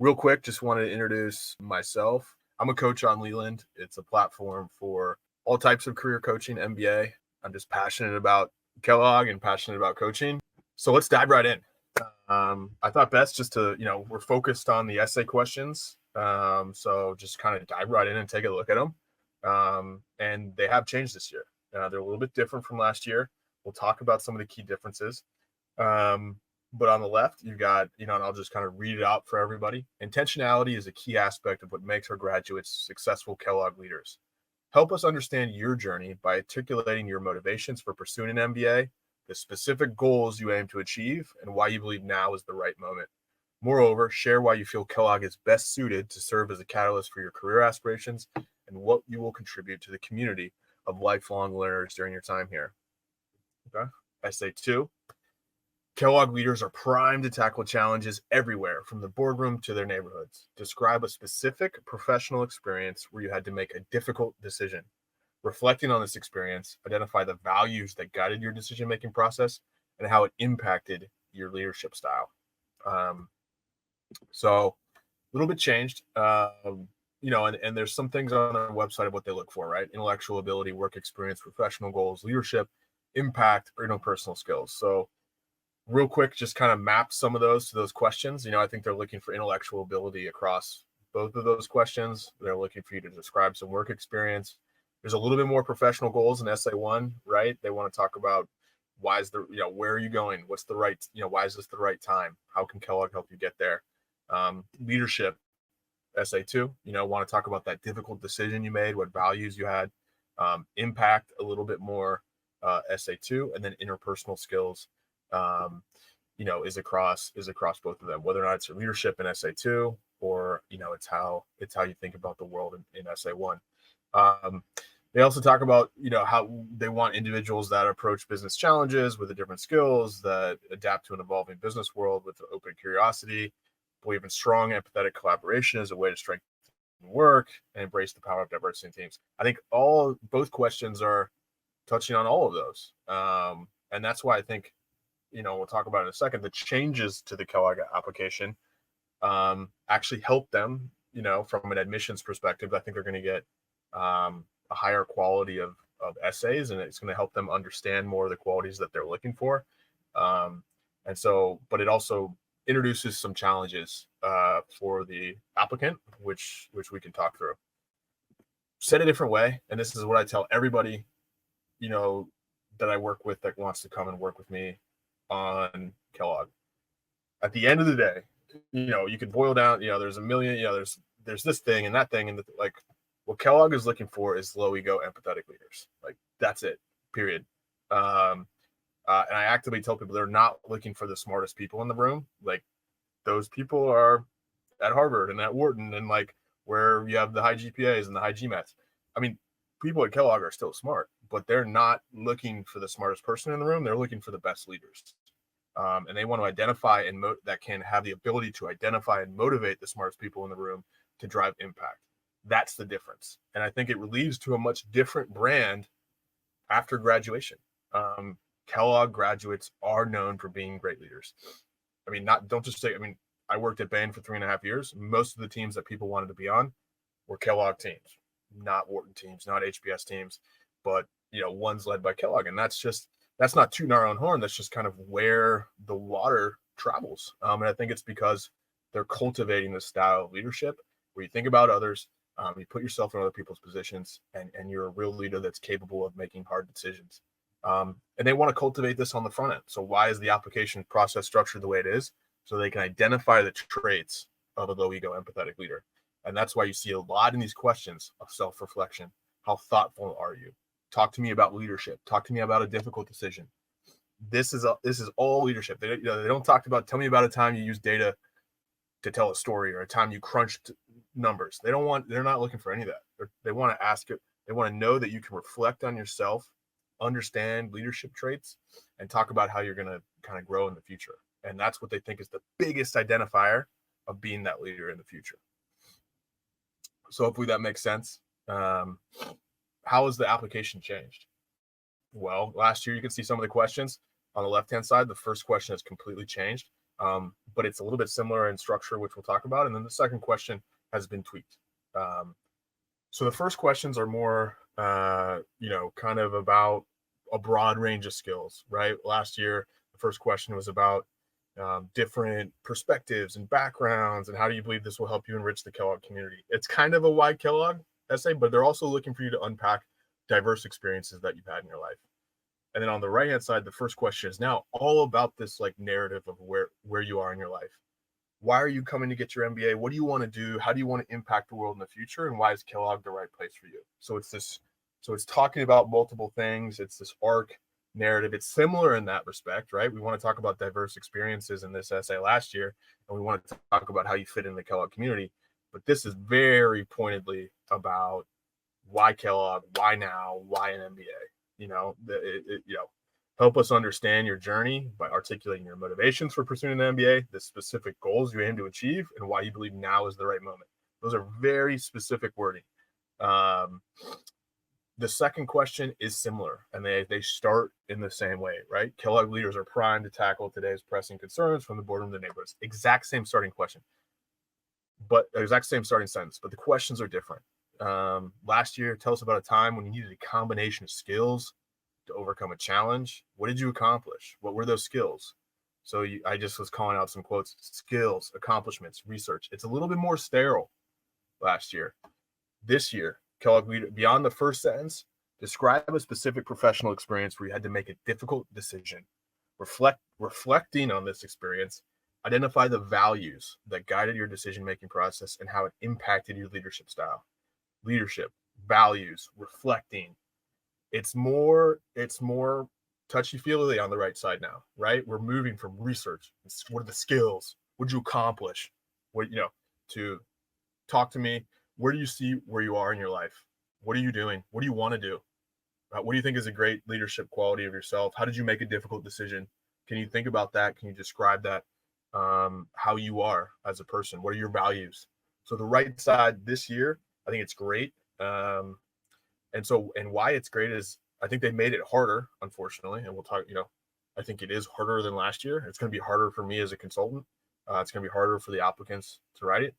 Real quick, just wanted to introduce myself. I'm a coach on Leland. It's a platform for all types of career coaching, MBA. I'm just passionate about Kellogg and passionate about coaching. So let's dive right in. I thought best just to, we're focused on the essay questions. So just kind of dive right in and take a look at them. And they have changed this year. They're a little bit different from last year. We'll talk about some of the key differences. But on the left, you've got, and I'll just kind of read it out for everybody. Intentionality is a key aspect of what makes our graduates successful Kellogg leaders. Help us understand your journey by articulating your motivations for pursuing an MBA, the specific goals you aim to achieve, and why you believe now is the right moment. Moreover, share why you feel Kellogg is best suited to serve as a catalyst for your career aspirations and what you will contribute to the community of lifelong learners during your time here. Okay. Essay 2. Kellogg leaders are primed to tackle challenges everywhere, from the boardroom to their neighborhoods. Describe a specific professional experience where you had to make a difficult decision. Reflecting on this experience, identify the values that guided your decision-making process and how it impacted your leadership style. So a little bit changed, and there's some things on our website of what they look for, right? Intellectual ability, work experience, professional goals, leadership, impact, or interpersonal skills. So real quick, just kind of map some of those to those questions. I think they're looking for intellectual ability across both of those questions. They're looking for you to describe some work experience. There's a little bit more professional goals in essay 1, right? They want to talk about why is where are you going? What's the right, why is this the right time? How can Kellogg help you get there? Leadership, essay 2, want to talk about that difficult decision you made, what values you had. Impact, a little bit more, essay 2, and then interpersonal skills. Is across both of them, whether or not it's your leadership in essay 2 or it's how you think about the world in essay 1. They also talk about how they want individuals that approach business challenges with the different skills, that adapt to an evolving business world with open curiosity, believe in strong empathetic collaboration as a way to strengthen work, and embrace the power of diversity in teams. I think both questions are touching on all of those, and that's why I think we'll talk about in a second, the changes to the Kellogg application actually help them, from an admissions perspective. I think they're going to get a higher quality of essays, and it's going to help them understand more of the qualities that they're looking for. But it also introduces some challenges for the applicant, which we can talk through. Said a different way, and this is what I tell everybody, that I work with that wants to come and work with me on Kellogg. At the end of the day, you could boil down, there's a million, there's this thing and that thing, and what Kellogg is looking for is low ego, empathetic leaders. Like, that's it, period. And I actively tell people they're not looking for the smartest people in the room. Like, those people are at Harvard and at Wharton and where you have the high GPAs and the high GMATs. I mean, people at Kellogg are still smart, but they're not looking for the smartest person in the room. They're looking for the best leaders. And they want to identify that can have the ability to identify and motivate the smartest people in the room to drive impact. That's the difference. And I think it leads to a much different brand after graduation. Kellogg graduates are known for being great leaders. I worked at Bain for 3.5 years. Most of the teams that people wanted to be on were Kellogg teams, not Wharton teams, not HBS teams, but one's led by Kellogg. And that's not tooting our own horn. That's just kind of where the water travels. And I think it's because they're cultivating this style of leadership where you think about others, you put yourself in other people's positions, and you're a real leader that's capable of making hard decisions. And they want to cultivate this on the front end. So why is the application process structured the way it is? So they can identify the traits of a low ego, empathetic leader. And that's why you see a lot in these questions of self-reflection. How thoughtful are you? Talk to me about leadership. Talk to me about a difficult decision. This is all leadership. They don't talk about, tell me about a time you used data to tell a story or a time you crunched numbers. They're not looking for any of that. They want to ask it. They want to know that you can reflect on yourself, understand leadership traits, and talk about how you're going to kind of grow in the future. And that's what they think is the biggest identifier of being that leader in the future. So hopefully that makes sense. How has the application changed? Well, last year you can see some of the questions on the left-hand side. The first question has completely changed. But it's a little bit similar in structure, which we'll talk about. And then the second question has been tweaked. So the first questions are more, kind of about a broad range of skills, right? Last year, the first question was about different perspectives and backgrounds, and how do you believe this will help you enrich the Kellogg community? It's kind of a wide Kellogg essay, but they're also looking for you to unpack diverse experiences that you've had in your life. And then on the right hand side, the first question is now all about this like narrative of where you are in your life. Why are you coming to get your MBA? What do you want to do? How do you want to impact the world in the future? And why is Kellogg the right place for you? So it's talking about multiple things. It's this arc narrative. It's similar in that respect, right? We want to talk about diverse experiences in this essay last year, and we want to talk about how you fit in the Kellogg community. But this is very pointedly about why Kellogg, why now, why an MBA. Help us understand your journey by articulating your motivations for pursuing an MBA, the specific goals you aim to achieve, and why you believe now is the right moment. Those are very specific wording. The second question is similar, and they start in the same way, right? Kellogg leaders are primed to tackle today's pressing concerns from the boardroom to the neighborhoods. Exact same starting question, but exact same starting sentence, but the questions are different. Last year, tell us about a time when you needed a combination of skills to overcome a challenge. What did you accomplish? What were those skills? So I just was calling out some quotes: skills, accomplishments, research. It's a little bit more sterile last year. This year, Kellogg leader, beyond the first sentence, describe a specific professional experience where you had to make a difficult decision. Reflecting on this experience, identify the values that guided your decision-making process and how it impacted your leadership style. Leadership, values, reflecting. It's more touchy-feely on the right side now, right? We're moving from research. What are the skills? What did you accomplish? To talk to me. Where do you see where you are in your life? What are you doing? What do you want to do? What do you think is a great leadership quality of yourself? How did you make a difficult decision? Can you think about that? Can you describe that? How you are as a person? What are your values? So the right side this year, I think it's great. And why it's great is I think they made it harder, unfortunately. And we'll talk, I think it is harder than last year. It's going to be harder for me as a consultant. It's going to be harder for the applicants to write it.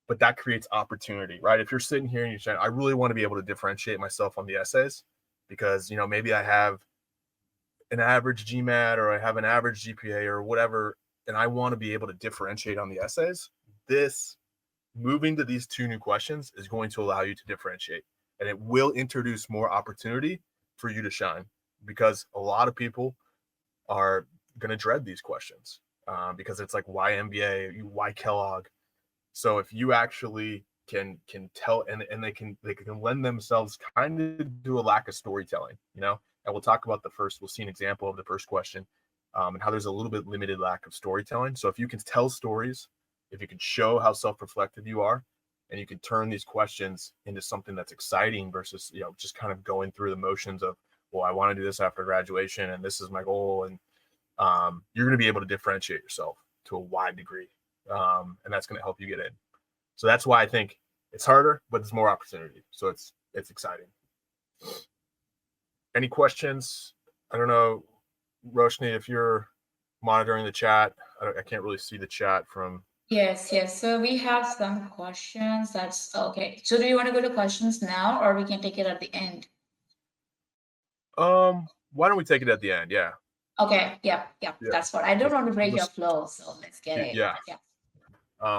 But that creates opportunity, right? If you're sitting here and you're saying, I really want to be able to differentiate myself on the essays because, maybe I have an average GMAT or I have an average GPA or whatever, and I want to be able to differentiate on the essays. This moving to these two new questions is going to allow you to differentiate, and it will introduce more opportunity for you to shine because a lot of people are going to dread these questions because it's like, why MBA, why Kellogg? So if you actually can tell, and they can lend themselves kind of to a lack of storytelling, and we'll talk about we'll see an example of the first question and how there's a little bit limited lack of storytelling. So if you can tell stories, if you can show how self-reflective you are, and you can turn these questions into something that's exciting versus, just kind of going through the motions of, well, I want to do this after graduation and this is my goal. And you're going to be able to differentiate yourself to a wide degree. And that's going to help you get in. So that's why I think it's harder, but there's more opportunity. So it's exciting. Any questions? I don't know, Roshni, if you're monitoring the chat. I can't really see the chat from. Yes, yes. So we have some questions. That's okay. So do you want to go to questions now, or we can take it at the end? Why don't we take it at the end? Yeah. Okay. Yeah. Yeah. Yeah. That's what I don't want to break your Let's flow. So let's get it. yeah. Yeah.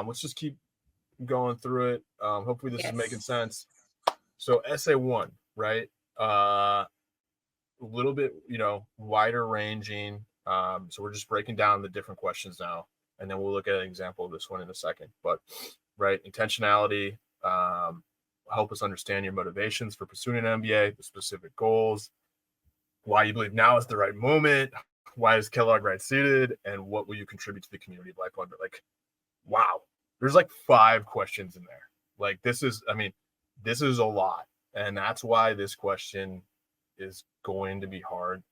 Let's just keep going through it. Hopefully this is making Yes. sense. So essay 1, right? A little bit, wider ranging. So we're just breaking down the different questions now, and then we'll look at an example of this one in a second. But right, intentionality, help us understand your motivations for pursuing an MBA, the specific goals, why you believe now is the right moment, why is Kellogg right suited, and what will you contribute to the community of Lifeline? But wow, there's 5 questions in there. This is a lot, and that's why this question is going to be hard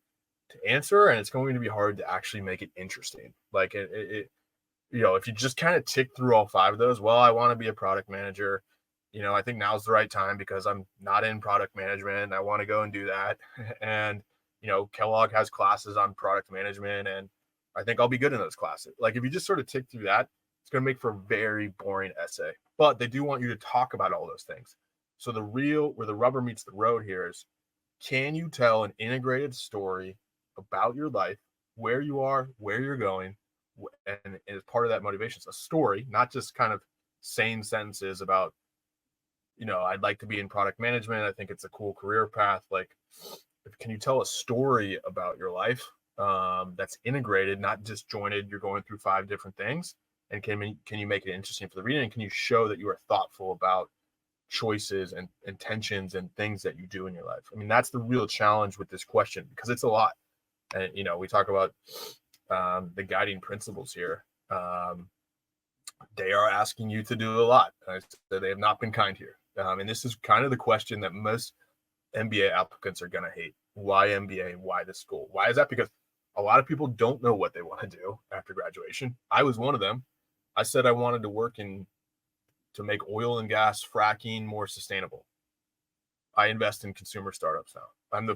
to answer, and it's going to be hard to actually make it interesting. If you just kind of tick through all 5 of those, well, I want to be a product manager. I think now's the right time because I'm not in product management and I want to go and do that. And, Kellogg has classes on product management, and I think I'll be good in those classes. Like if you just sort of tick through that, it's going to make for a very boring essay. But they do want you to talk about all those things. So where the rubber meets the road here is, can you tell an integrated story about your life, where you are, where you're going, and as part of that motivation, it's a story, not just kind of same sentences about, I'd like to be in product management. I think it's a cool career path. Like, can you tell a story about your life that's integrated, not disjointed? You're going through 5 different things, and can you make it interesting for the reader? And can you show that you are thoughtful about choices and intentions and things that you do in your life? I mean, that's the real challenge with this question, because it's a lot. And we talk about the guiding principles here. They are asking you to do a lot. They have not been kind here. And this is kind of the question that most MBA applicants are going to hate. Why MBA? Why this school? Why is that? Because a lot of people don't know what they want to do after graduation. I was one of them. I said I wanted to work to make oil and gas fracking more sustainable. I invest in consumer startups now.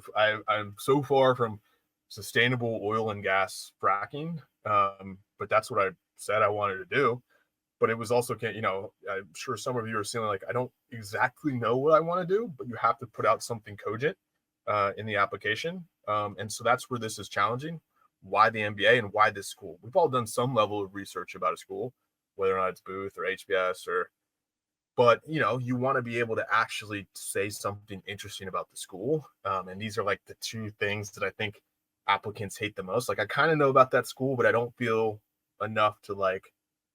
I'm so far from sustainable oil and gas fracking, but that's what I said I wanted to do. But it was also, I'm sure some of you are feeling like, I don't exactly know what I want to do, but you have to put out something cogent in the application. And so that's where this is challenging. Why the MBA and why this school? We've all done some level of research about a school, whether or not it's Booth or HBS but you want to be able to actually say something interesting about the school. And these are like the 2 things that I think applicants hate the most. Like, I kind of know about that school, but I don't feel enough to like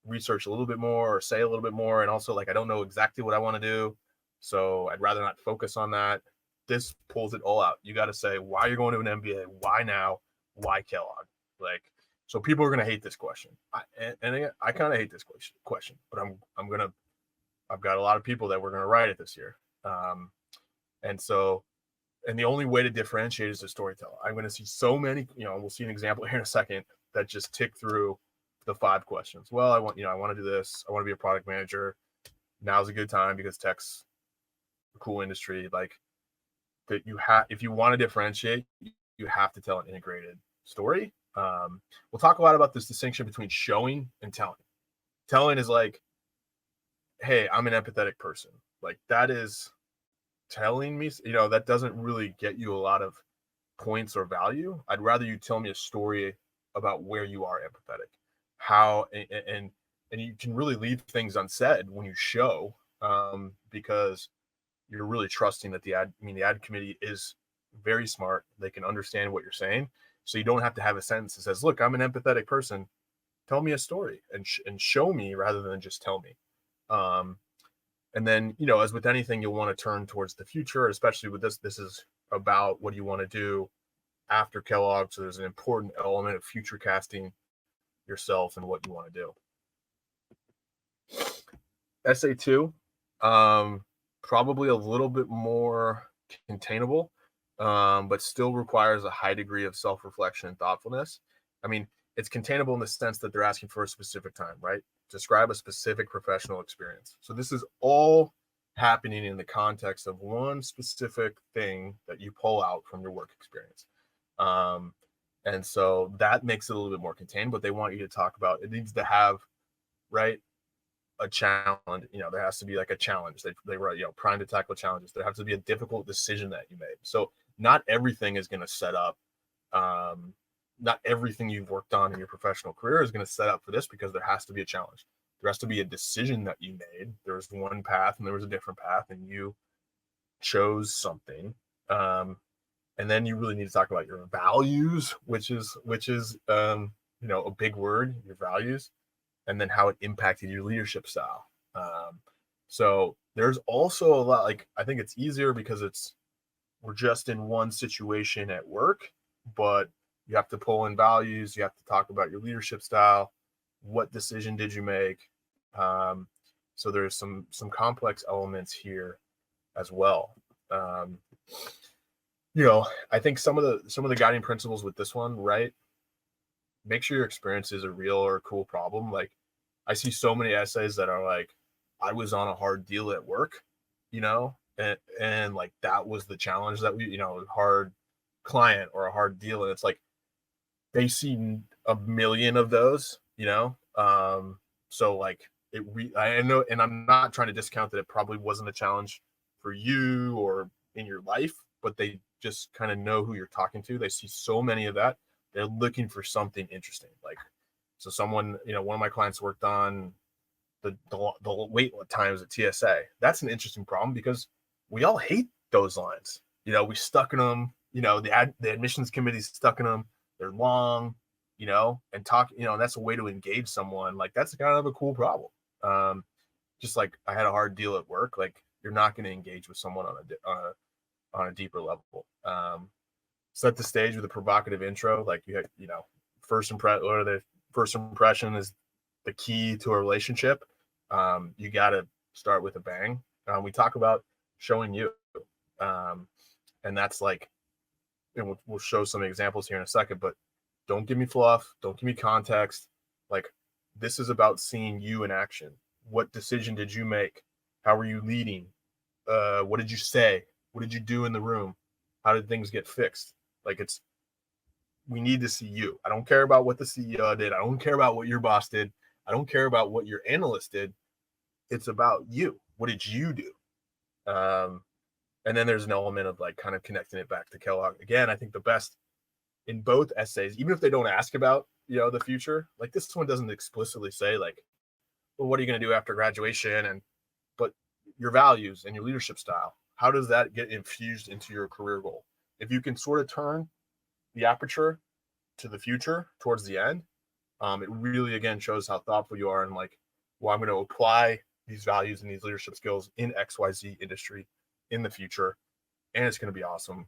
research a little bit more or say a little bit more. And also, like, I don't know exactly what I want to do, so I'd rather not focus on that. This pulls it all out. You got to say why you're going to an MBA, why now, why Kellogg. Like, so people are going to hate this question. I kind of hate this question, but I've got a lot of people that we're going to write it this year. And the only way to differentiate is the storyteller. I'm going to see so many, we'll see an example here in a second, that just tick through the 5 questions. Well, I want to do this. I want to be a product manager. Now's a good time because tech's a cool industry. Like, that if you want to differentiate, you have to tell an integrated story. We'll talk a lot about this distinction between showing and telling. Telling is like, hey, I'm an empathetic person. Like, that is telling me, that doesn't really get you a lot of points or value. I'd rather you tell me a story about where you are empathetic, how, and you can really leave things unsaid when you show, because you're really trusting that the ad committee is very smart. They can understand what you're saying. So you don't have to have a sentence that says, look, I'm an empathetic person. Tell me a story and show me rather than just tell me. And then, as with anything, you'll want to turn towards the future, especially with this. This is about what you want to do after Kellogg. So there's an important element of future casting yourself and what you want to do. Essay 2, probably a little bit more containable, but still requires a high degree of self-reflection and thoughtfulness. I mean, it's containable in the sense that they're asking for a specific time, right? Describe a specific professional experience. So this is all happening in the context of one specific thing that you pull out from your work experience. And so that makes it a little bit more contained, but they want you to talk about, it needs to have, right, a challenge. There has to be like a challenge. They write, prime to tackle challenges. There has to be a difficult decision that you made. So not everything is going to set up, not everything you've worked on in your professional career is going to set up for this, because there has to be a challenge. There has to be a decision that you made. There was one path and there was a different path, and you chose something. And then you really need to talk about your values, which is a big word, your values, and then how it impacted your leadership style. So there's also a lot, like, I think it's easier because we're just in one situation at work, but you have to pull in values. You have to talk about your leadership style. What decision did you make? So there's some complex elements here as well. I think some of the guiding principles with this one, right? Make sure your experience is a real or cool problem. Like, I see so many essays that are like, I was on a hard deal at work, and like, that was the challenge that we, hard client or a hard deal. And it's like, they see a million of those, so like I know, and I'm not trying to discount that it probably wasn't a challenge for you or in your life, but they just kind of know who you're talking to. They see so many of that. They're looking for something interesting. Like, so someone, one of my clients worked on the wait times at TSA. That's an interesting problem because we all hate those lines. We stuck in them. The admissions committee's stuck in them. They're long. And talk. And that's a way to engage someone. Like, that's kind of a cool problem. Just like I had a hard deal at work. Like, you're not going to engage with someone on a deeper level. Set the stage with a provocative intro. Like, first impression is the key to a relationship. You got to start with a bang. We talk about showing you, and that's like, and we'll show some examples here in a second, but don't give me fluff. Don't give me context. Like, this is about seeing you in action. What decision did you make? How were you leading? What did you say? What did you do in the room? How did things get fixed? Like, we need to see you. I don't care about what the CEO did. I don't care about what your boss did. I don't care about what your analyst did. It's about you. What did you do? And then there's an element of like kind of connecting it back to Kellogg. Again, I think the best in both essays, even if they don't ask about, the future, like this one doesn't explicitly say like, well, what are you going to do after graduation? But your values and your leadership style, how does that get infused into your career goal? If you can sort of turn the aperture to the future towards the end, it really, again, shows how thoughtful you are and like, well, I'm going to apply these values and these leadership skills in XYZ industry in the future. And it's going to be awesome.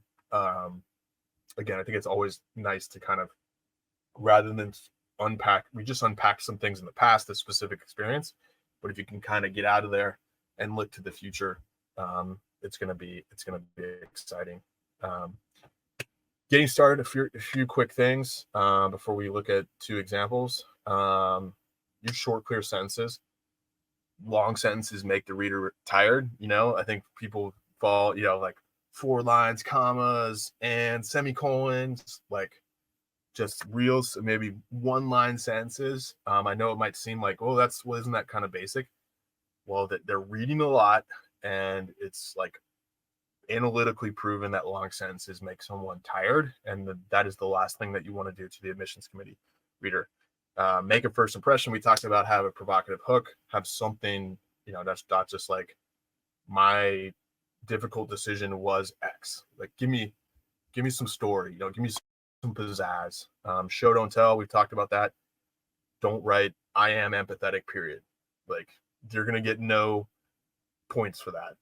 Again, I think it's always nice to kind of, rather than we just unpack some things in the past, the specific experience, but if you can kind of get out of there and look to the future, it's going to be exciting. Getting started, a few quick things before we look at two examples. Use short, clear sentences. Long sentences make the reader tired. I think people fall, like 4 lines, commas, and semicolons, like just reels, maybe 1-line sentences. I know it might seem like, oh, isn't that kind of basic? Well, that they're reading a lot, and it's like analytically proven that long sentences make someone tired, and that is the last thing that you want to do to the admissions committee reader. Make a first impression. We talked about have a provocative hook, have something, that's not just like my difficult decision was X. Like, give me some story, give me some pizzazz. Show, don't tell. We've talked about that. Don't write I am empathetic, period. Like, you're going to get no points for that.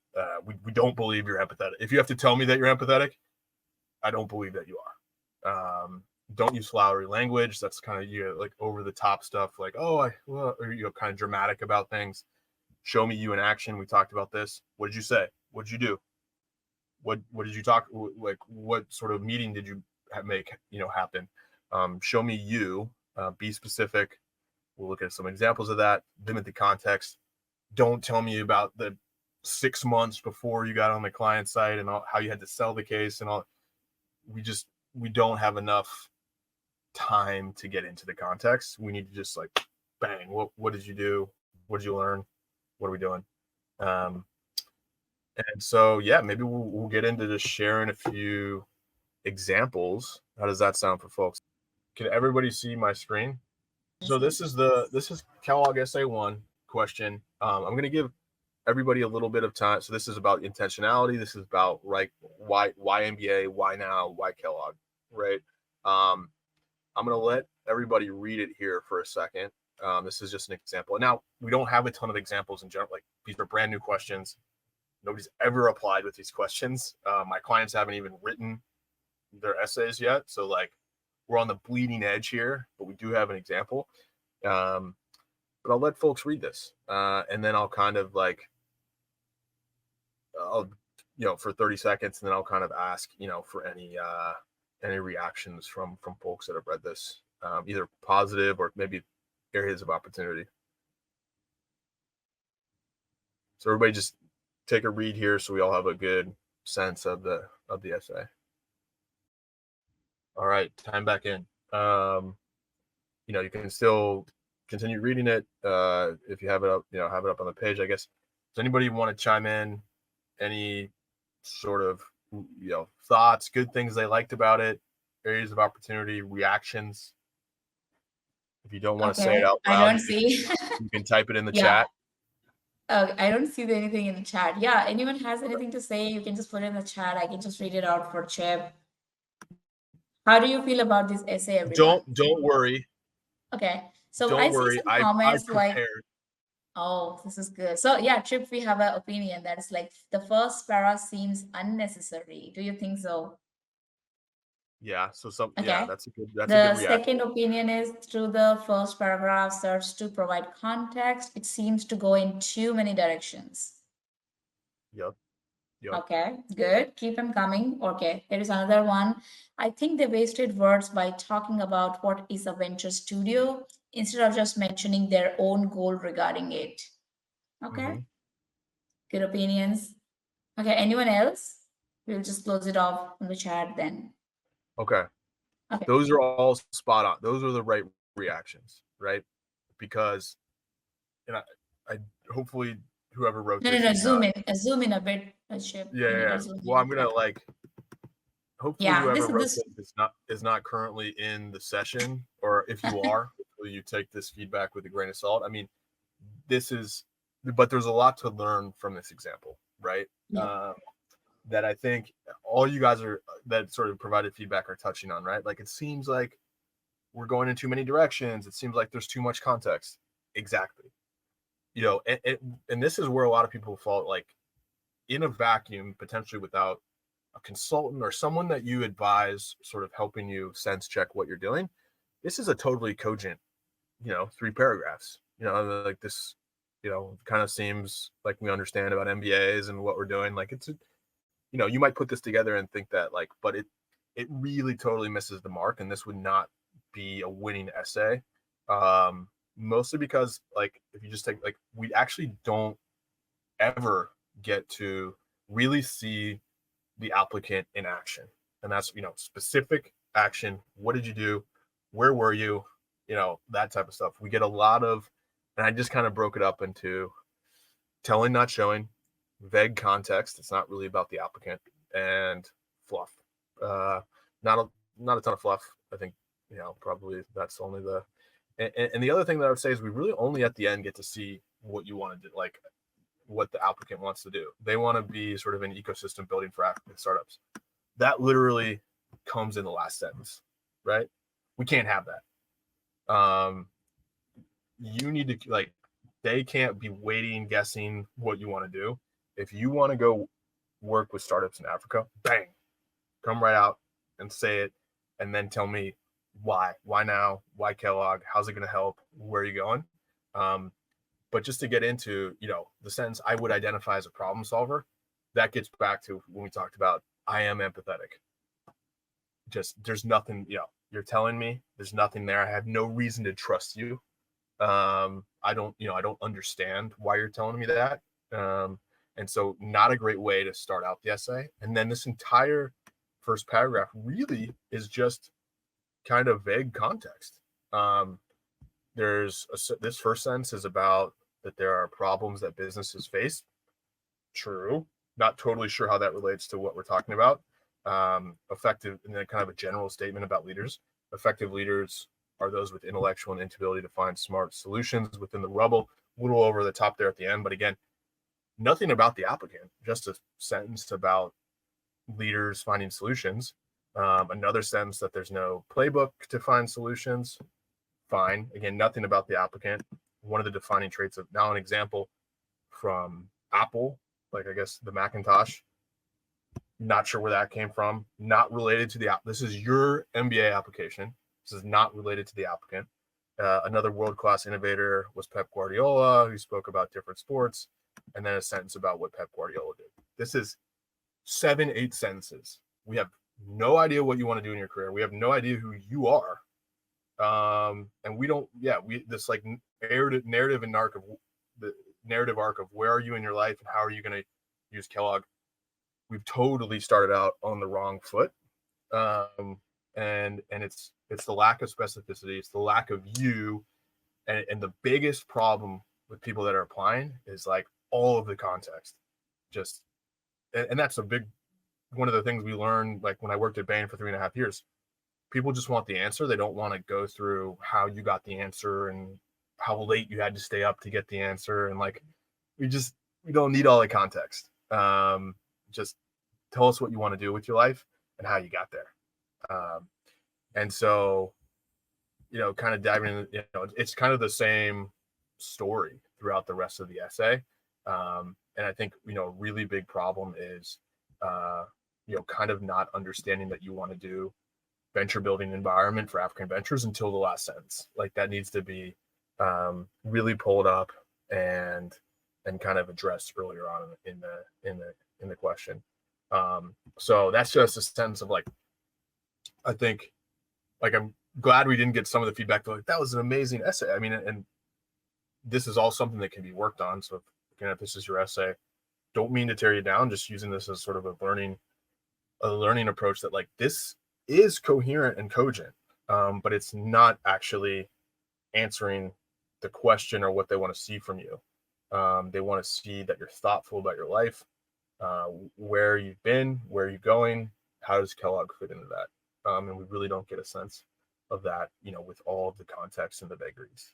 We don't believe you're empathetic. If you have to tell me that you're empathetic, I don't believe that you are. Don't use flowery language. That's kind of like over the top stuff. Like, or kind of dramatic about things. Show me you in action. We talked about this. What did you say? What did you do? What did you talk? Like, what sort of meeting did you make happen? Show me you. Be specific. We'll look at some examples of that. Limit the context. Don't tell me about the 6 months before you got on the client side and how you had to sell the case and all. We don't have enough time to get into the context. We need to just like, bang, what did you do? What did you learn? What are we doing? And so, yeah, maybe we'll get into just sharing a few examples. How does that sound for folks? Can everybody see my screen? So this is Kellogg SA1 question. I'm going to give everybody a little bit of time. So this is about intentionality. This is about why MBA, why now, why Kellogg, right? I'm going to let everybody read it here for a second. This is just an example. Now, we don't have a ton of examples in general. Like, these are brand new questions. Nobody's ever applied with these questions. My clients haven't even written their essays yet. So like, we're on the bleeding edge here, but we do have an example. But I'll let folks read this. And then I'll kind of like, for 30 seconds, and then I'll kind of ask, for any reactions from folks that have read this, either positive or maybe areas of opportunity. So everybody just take a read here so we all have a good sense of the essay. All right, time back in. you can still continue reading it if you have it up, have it up on the page, I guess. Does anybody want to chime in? Any sort of, thoughts, good things they liked about it, areas of opportunity, reactions? If you don't want to say it Okay, out I loud, don't see. you can type it in the Yeah, chat. I don't see anything in the chat. Yeah, anyone has anything to say, you can just put it in the chat. I can just read it out for Chip. How do you feel about this essay, everyone? Don't worry. Okay, so I Don't see worry. some I comments like, prepared. oh, this is good. So yeah, Chip, we have an opinion that is like the first para seems unnecessary. Do you think so? Yeah. So Okay. that's a good The reaction. second opinion is through the first paragraph serves to provide context. It seems to go in too many directions. Yep. Yep. Okay, good. Keep them coming. Okay, there is another one. I think they wasted words by talking about what is a venture studio instead of just mentioning their own goal regarding it. Okay, Mm-hmm. good opinions. Okay, anyone else? We'll just close it off in the chat then. Okay. Okay. Those are all spot on. Those are the right reactions, right? Because, and I hopefully whoever wrote No, no, this no. did not. Zoom in a bit, Ship. Yeah, You yeah, need yeah. to zoom Well, in. I'm Yeah. gonna hopefully Yeah, whoever wrote this. this is not currently in the session, or if you are, hopefully you take this feedback with a grain of salt. I mean, this is, but there's a lot to learn from this example, right? Yeah. That I think all you guys are that sort of provided feedback are touching on, right? Like, it seems like we're going in too many directions. It seems like there's too much context. Exactly. And this is where a lot of people fall, like, in a vacuum, potentially without a consultant or someone that you advise sort of helping you sense check what you're doing. This is a totally cogent, 3 paragraphs, like this, kind of seems like we understand about MBAs and what we're doing. Like, you might put this together and think that, like, but it really totally misses the mark. And this would not be a winning essay. Mostly because, like, if you just take, like, we actually don't ever get to really see the applicant in action. And that's, specific action. What did you do? Where were you? That type of stuff. We get a lot of, and I just kind of broke it up into telling, not showing, vague context. It's not really about the applicant, and fluff. Uh, not a ton of fluff. I think, probably that's only and the other thing that I would say is we really only at the end get to see what you want to do, like what the applicant wants to do. They want to be sort of an ecosystem building for African startups. That literally comes in the last sentence, right? We can't have that. You need to, like, they can't be waiting, guessing what you want to do. If you want to go work with startups in Africa, bang, come right out and say it, and then tell me why. Why now? Why Kellogg? How's it going to help? Where are you going? But just to get into, the sentence, I would identify as a problem solver, that gets back to when we talked about I am empathetic. Just, there's nothing, you're telling me there's nothing there. I have no reason to trust you. I don't understand why you're telling me that. And so not a great way to start out the essay. And then this entire first paragraph really is just kind of vague context. This first sentence is about that there are problems that businesses face. True. Not totally sure how that relates to what we're talking about. Effective, and then kind of a general statement about leaders. Effective leaders are those with intellectual and ability to find smart solutions within the rubble. A little over the top there at the end, but again, nothing about the applicant, just a sentence about leaders finding solutions. Another sentence that there's no playbook to find solutions. Fine. Again, nothing about the applicant. One of the defining traits of, now an example from Apple, like, I guess the Macintosh. Not sure where that came from. Not related to the app. This is your MBA application. This is not related to the applicant. Another world-class innovator was Pep Guardiola, who spoke about different sports, and then a sentence about what Pep Guardiola did. This is 7-8 sentences. We have no idea what you want to do in your career. We have no idea who you are. And we don't, this, like, narrative and arc of the narrative arc of where are you in your life and how are you going to use Kellogg. We've totally started out on the wrong foot. and it's the lack of specificity, it's the lack of you, and the biggest problem with people that are applying is like all of the context. Just and that's a big one of the things we learned, like when I worked at Bain for 3.5 years. People just want the answer. They don't want to go through how you got the answer and how late you had to stay up to get the answer. And like, we don't need all the context. Just tell us what you want to do with your life and how you got there. And so, kind of diving in, it's kind of the same story throughout the rest of the essay. And I think, a really big problem is, kind of not understanding that you want to do venture building environment for African ventures until the last sentence. Like that needs to be really pulled up and kind of addressed earlier on in the question. So that's just a sense of like, I think, like, I'm glad we didn't get some of the feedback like that was an amazing essay. I mean, and this is all something that can be worked on. So again, if this is your essay, don't mean to tear you down, just using this as sort of a learning approach that like this is coherent and cogent, but it's not actually answering the question or what they want to see from you. They want to see that you're thoughtful about your life, where you've been, where are you going, how does Kellogg fit into that? And we really don't get a sense of that, with all of the context and the vagaries.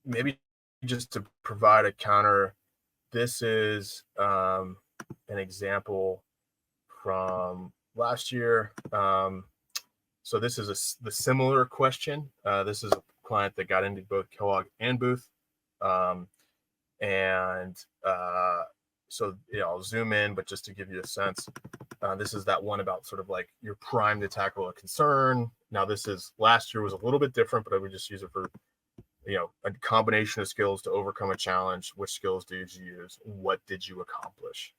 Maybe just to provide a counter, this is an example from last year. So this is the similar question. This is a client that got into both Kellogg and Booth. So I'll zoom in, but just to give you a sense, this is that one about sort of like you're primed to tackle a concern. Now last year was a little bit different, but I would just use it for, a combination of skills to overcome a challenge. Which skills did you use? What did you accomplish?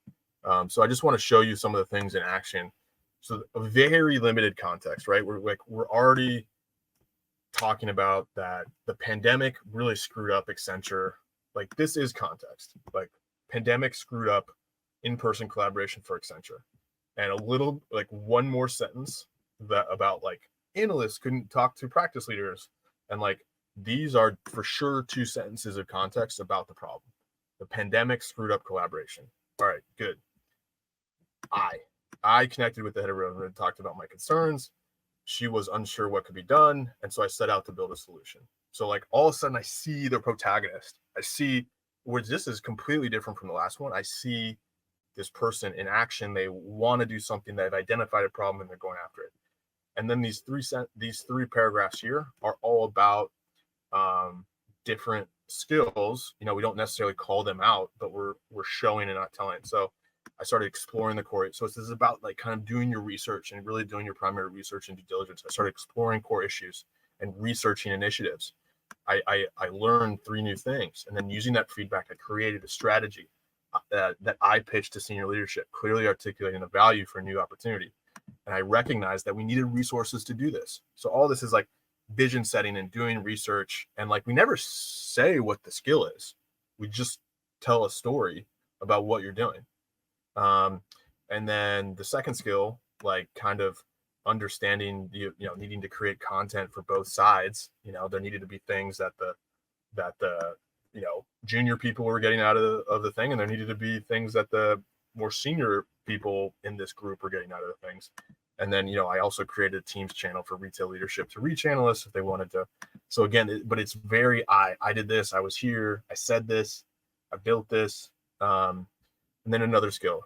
So I just want to show you some of the things in action. So a very limited context, right? We're already talking about that the pandemic really screwed up Accenture. Like this is context. Like pandemic screwed up in-person collaboration for Accenture. And a little, like one more sentence that about like analysts couldn't talk to practice leaders. And like, these are for sure 2 sentences of context about the problem. The pandemic screwed up collaboration. All right, good. I connected with the head of Road and talked about my concerns. She was unsure what could be done. And so I set out to build a solution. So like all of a sudden I see the protagonist. I see where this is completely different from the last one. I see this person in action. They want to do something. They've identified a problem and they're going after it. And then these 3 paragraphs here are all about different skills. We don't necessarily call them out, but we're showing and not telling. So I started exploring the core. So this is about like kind of doing your research and really doing your primary research and due diligence. I started exploring core issues and researching initiatives. I learned 3 new things, and then using that feedback, I created a strategy that I pitched to senior leadership, clearly articulating the value for a new opportunity. And I recognized that we needed resources to do this. So all this is like vision setting and doing research. And like, we never say what the skill is. We just tell a story about what you're doing. And then the second skill, like kind of understanding, needing to create content for both sides. There needed to be things that the junior people were getting out of the thing. And there needed to be things that the more senior people in this group were getting out of the things. And then, I also created a Teams channel for retail leadership to reach analysts if they wanted to. So again, but it's very, I did this, I was here, I said this, I built this. And then another skill,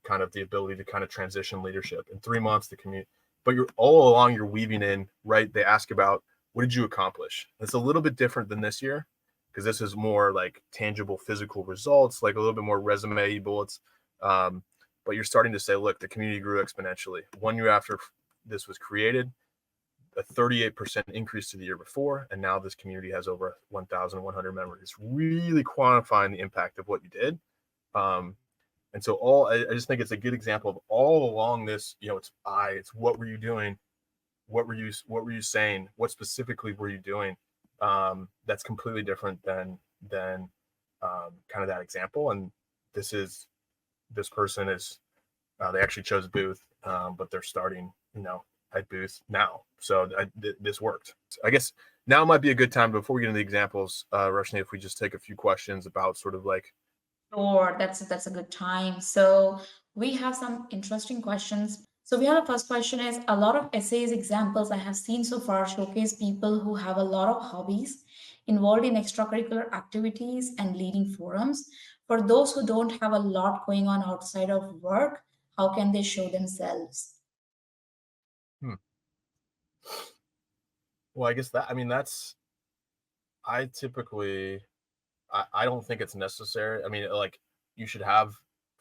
kind of the ability to kind of transition leadership in 3 months to commute. But you're all along, you're weaving in, right? They ask about, what did you accomplish? It's a little bit different than this year, because this is more like tangible physical results, like a little bit more resume bullets. But you're starting to say, look, the community grew exponentially. 1 year after this was created, a 38% increase to the year before. And now this community has over 1,100 members. It's really quantifying the impact of what you did. And so I just think it's a good example of all along this, it's what were you doing? What were you saying? What specifically were you doing? That's completely different than kind of that example. And this person is, they actually chose Booth. but they're starting, at Booth now. So this worked. I guess now might be a good time before we get into the examples, Roshni, if we just take a few questions about sort of like. Sure, that's a good time. So we have some interesting questions. So we have the first question is a lot of essays examples I have seen so far showcase people who have a lot of hobbies involved in extracurricular activities and leading forums. For those who don't have a lot going on outside of work, how can they show themselves? Hmm. Well, I guess I typically, I don't think it's necessary. I mean, like, you should have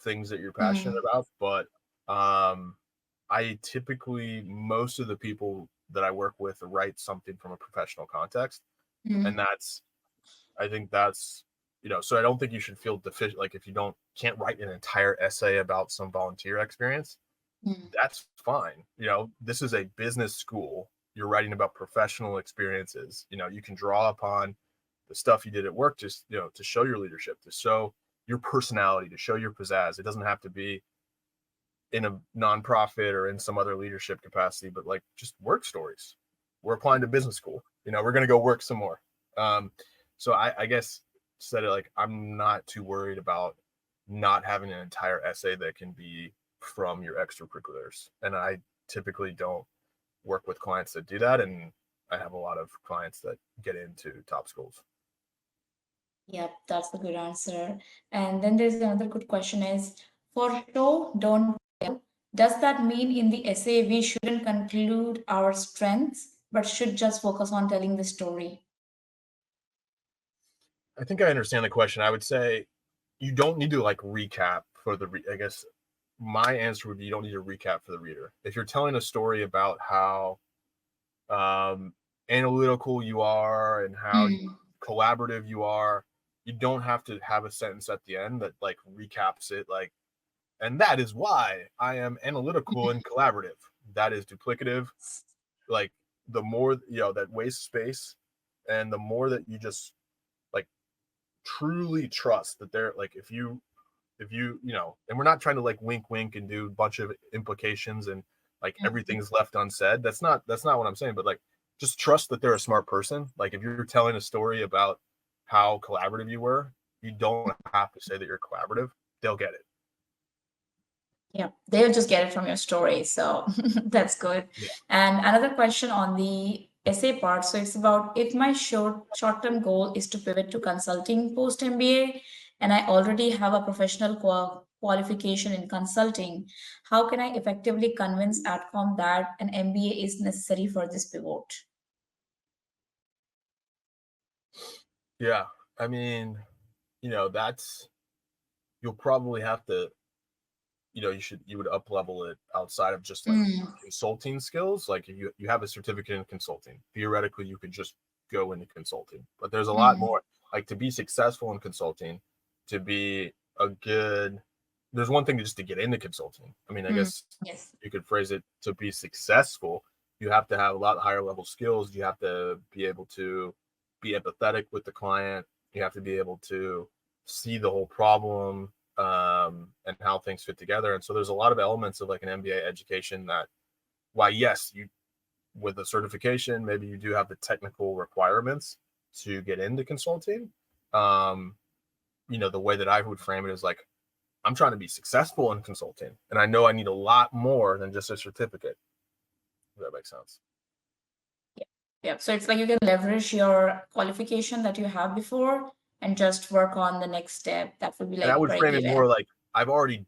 things that you're passionate Mm, about, but um, I typically, most of the people that I work with write something from a professional context. And mm, I think that's, so I don't think you should feel deficient. Like, if you can't write an entire essay about some volunteer experience, mm, that's fine. This is a business school. You're writing about professional experiences. You can draw upon the stuff you did at work, just, to show your leadership, to show your personality, to show your pizzazz. It doesn't have to be in a nonprofit or in some other leadership capacity, but like just work stories. We're applying to business school. We're going to go work some more. So I guess said it like, I'm not too worried about not having an entire essay that can be from your extracurriculars. And I typically don't work with clients that do that. And I have a lot of clients that get into top schools. yep, that's a good answer. And then there's another good question is for show, don't tell. Does that mean in the essay we shouldn't conclude our strengths, but should just focus on telling the story? I think I understand the question. I would say you don't need to like recap for I guess my answer would be you don't need to recap for the reader. If you're telling a story about how um, analytical you are and how Mm, collaborative you are, you don't have to have a sentence at the end that like recaps it. Like, and that is why I am analytical and collaborative. That is duplicative. Like, the more, that wastes space, and the more that you just like truly trust that they're like, if you and we're not trying to like wink wink and do a bunch of implications and like mm, everything's left unsaid. That's not what I'm saying, but like, just trust that they're a smart person. Like, if you're telling a story about how collaborative you were, you don't have to say that you're collaborative. They'll get it. yeah, they'll just get it from your story. So that's good. Yeah. And another question on the essay part. So it's about if my short-term goal is to pivot to consulting post MBA, and I already have a professional qualification in consulting, how can I effectively convince AdCom that an MBA is necessary for this pivot? Yeah, I mean, that's, you'll probably have to, you would up level it outside of just like Mm, consulting skills. Like, if you have a certificate in consulting, theoretically you could just go into consulting, but there's a lot mm, more. Like, to be successful in consulting, to be a good, there's one thing just to get into consulting. I mean, I mm, guess yes. you could phrase it, to be successful you have to have a lot higher level skills. You have to be able to be empathetic with the client. You have to be able to see the whole problem, and how things fit together. And so there's a lot of elements of like an MBA education that, why, yes, you, with a certification, maybe you do have the technical requirements to get into consulting. Um, the way that I would frame it is like, I'm trying to be successful in consulting, and I know I need a lot more than just a certificate. If that makes sense. Yeah. Yeah. So it's like you can leverage your qualification that you have before and just work on the next step. That would be And I like would very frame it given. more like, I've already,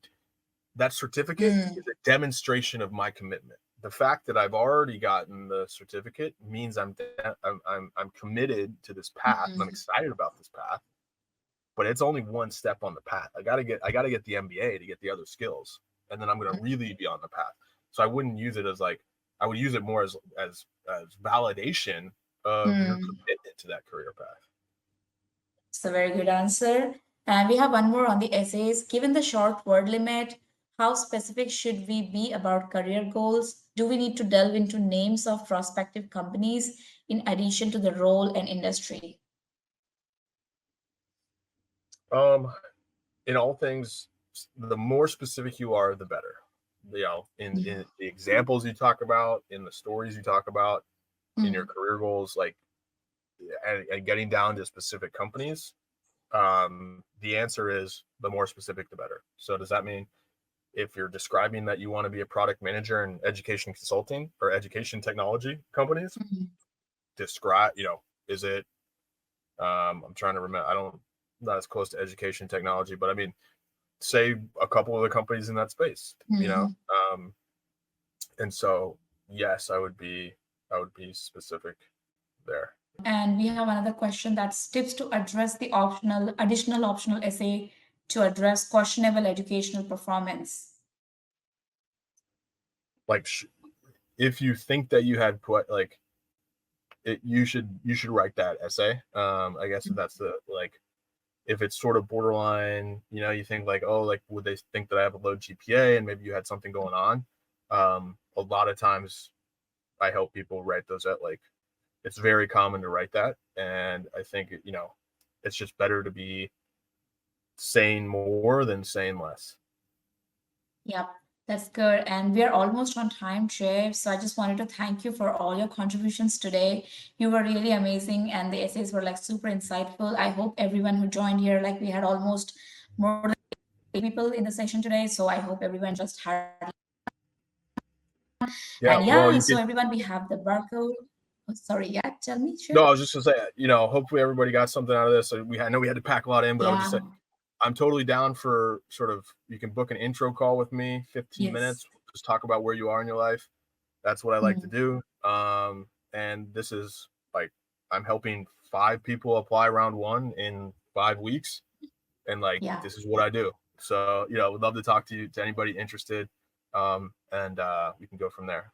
that certificate Mm, is a demonstration of my commitment. The fact that I've already gotten the certificate means I'm committed to this path, and I'm mm, excited about this path. But it's only one step on the path. I gotta get the MBA to get the other skills, and then I'm gonna really be on the path. So I wouldn't use it as like, I would use it more as validation of your mm. commitment to that career path. It's a very good answer. And we have one more on the essays. Given the short word limit, how specific should we be about career goals? Do we need to delve into names of prospective companies in addition to the role and industry? Um, in all things, the more specific you are, the better. in Yeah. the examples you talk about, in the stories you talk about, in your Mm. career goals, like, and getting down to specific companies, the answer is the more specific, the better. So does that mean if you're describing that you want to be a product manager in education consulting or education technology companies, Mm. describe, is it, I'm trying to remember, not as close to education technology, but I mean, say a couple of the companies in that space, Mm. and so, yes, I would be specific there. And we have another question that's tips to address the additional optional essay to address questionable educational performance. Like, if you think that you had put like it, you should write that essay. I guess if that's the like, if it's sort of borderline, you think like, oh, like, would they think that I have a low GPA and maybe you had something going on? A lot of times I help people write those at, like, it's very common to write that. And I think, it's just better to be saying more than saying less. Yep, that's good. And we are almost on time, Trey. So I just wanted to thank you for all your contributions today. You were really amazing, and the essays were like super insightful. I hope everyone who joined here, like we had almost more than 8 people in the session today. So I hope everyone just had. Yeah, And well, yeah, you so could. everyone, we have the barcode. Oh, sorry, yeah, tell me, No, Trey. I was just gonna say, hopefully everybody got something out of this. I know we had to pack a lot in, but I would just say Yeah, I'm totally down for sort of, you can book an intro call with me, 15 yes. minutes, just talk about where you are in your life. That's what I like to Mm, do. And this is like, I'm helping 5 people apply round one in 5 weeks. And like, yeah. this is what I do. So, would love to talk to anybody interested. And we can go from there.